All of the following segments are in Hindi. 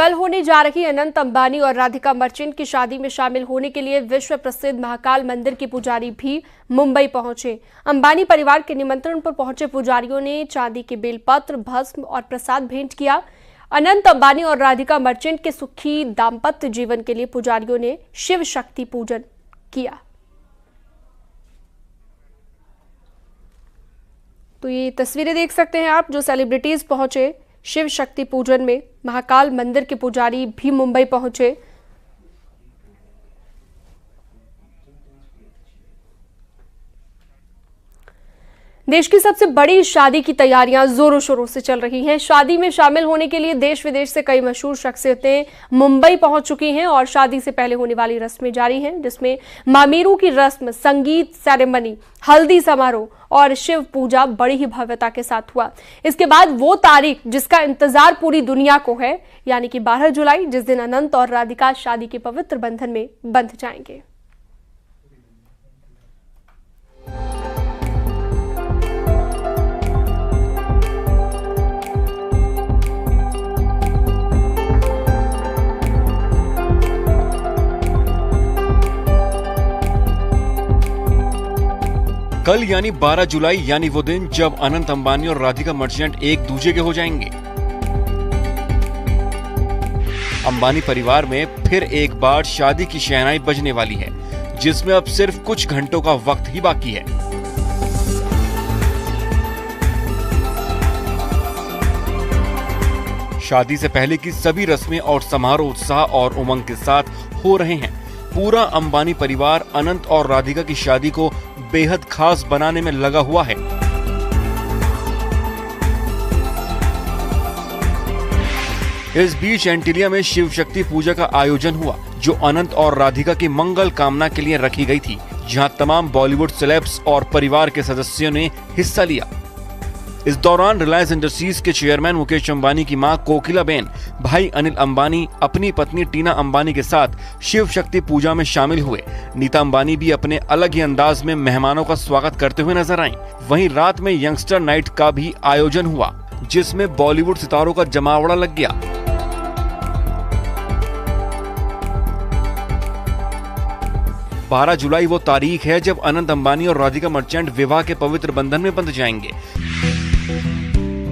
कल होने जा रही अनंत अंबानी और राधिका मर्चेंट की शादी में शामिल होने के लिए विश्व प्रसिद्ध महाकाल मंदिर के पुजारी भी मुंबई पहुंचे। अंबानी परिवार के निमंत्रण पर पहुंचे पुजारियों ने चांदी के बेलपत्र, भस्म और प्रसाद भेंट किया। अनंत अंबानी और राधिका मर्चेंट के सुखी दाम्पत्य जीवन के लिए पुजारियों ने शिव शक्ति पूजन किया। तो ये तस्वीरें देख सकते हैं आप, जो सेलिब्रिटीज पहुंचे शिव शक्ति पूजन में। महाकाल मंदिर के पुजारी भी मुंबई पहुंचे। देश की सबसे बड़ी शादी की तैयारियां जोरों शोरों से चल रही हैं। शादी में शामिल होने के लिए देश विदेश से कई मशहूर शख्सियतें मुंबई पहुंच चुकी हैं और शादी से पहले होने वाली रस्में जारी हैं, जिसमें मामेरू की रस्म, संगीत सेरेमनी, हल्दी समारोह और शिव पूजा बड़ी ही भव्यता के साथ हुआ। इसके बाद वो तारीख जिसका इंतजार पूरी दुनिया को है, यानी कि 12 जुलाई, जिस दिन अनंत और राधिका शादी के पवित्र बंधन में बंध जाएंगे। कल यानी 12 जुलाई यानी वो दिन जब अनंत अंबानी और राधिका मर्चेंट एक दूजे के हो जाएंगे। अंबानी परिवार में फिर एक बार शादी की शहनाई बजने वाली है, जिसमें अब सिर्फ कुछ घंटों का वक्त ही बाकी है। शादी से पहले की सभी रस्में और समारोह उत्साह और उमंग के साथ हो रहे हैं। पूरा अंबानी परिवार अनंत और राधिका की शादी को बेहद खास बनाने में लगा हुआ है। इस बीच एंटीलिया में शिव शक्ति पूजा का आयोजन हुआ, जो अनंत और राधिका की मंगल कामना के लिए रखी गई थी, जहां तमाम बॉलीवुड सेलेब्स और परिवार के सदस्यों ने हिस्सा लिया। इस दौरान रिलायंस इंडस्ट्रीज के चेयरमैन मुकेश अंबानी की मां कोकिलाबेन, भाई अनिल अंबानी अपनी पत्नी टीना अंबानी के साथ शिव शक्ति पूजा में शामिल हुए। नीता अंबानी भी अपने अलग ही अंदाज में मेहमानों का स्वागत करते हुए नजर आईं। वहीं रात में यंगस्टर नाइट का भी आयोजन हुआ, जिसमें बॉलीवुड सितारों का जमावड़ा लग गया। बारह जुलाई वो तारीख है जब अनंत अंबानी और राधिका मर्चेंट विवाह के पवित्र बंधन में बंध जाएंगे।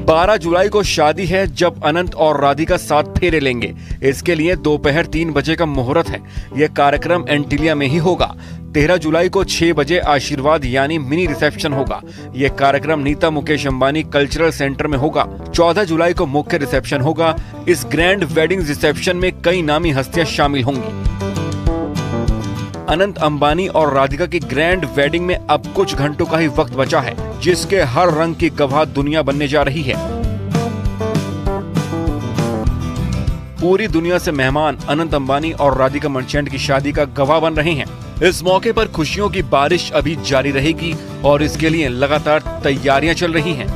12 जुलाई को शादी है जब अनंत और राधिका साथ फेरे लेंगे। इसके लिए दोपहर 3 बजे का मुहूर्त है। यह कार्यक्रम एंटीलिया में ही होगा। 13 जुलाई को 6 बजे आशीर्वाद यानी मिनी रिसेप्शन होगा। यह कार्यक्रम नीता मुकेश अंबानी कल्चरल सेंटर में होगा। 14 जुलाई को मुख्य रिसेप्शन होगा। इस ग्रैंड वेडिंग रिसेप्शन में कई नामी हस्तियां शामिल होंगी। अनंत अंबानी और राधिका की ग्रैंड वेडिंग में अब कुछ घंटों का ही वक्त बचा है, जिसके हर रंग की गवाह दुनिया बनने जा रही है। पूरी दुनिया से मेहमान अनंत अंबानी और राधिका मर्चेंट की शादी का गवाह बन रहे हैं। इस मौके पर खुशियों की बारिश अभी जारी रहेगी और इसके लिए लगातार तैयारियां चल रही हैं।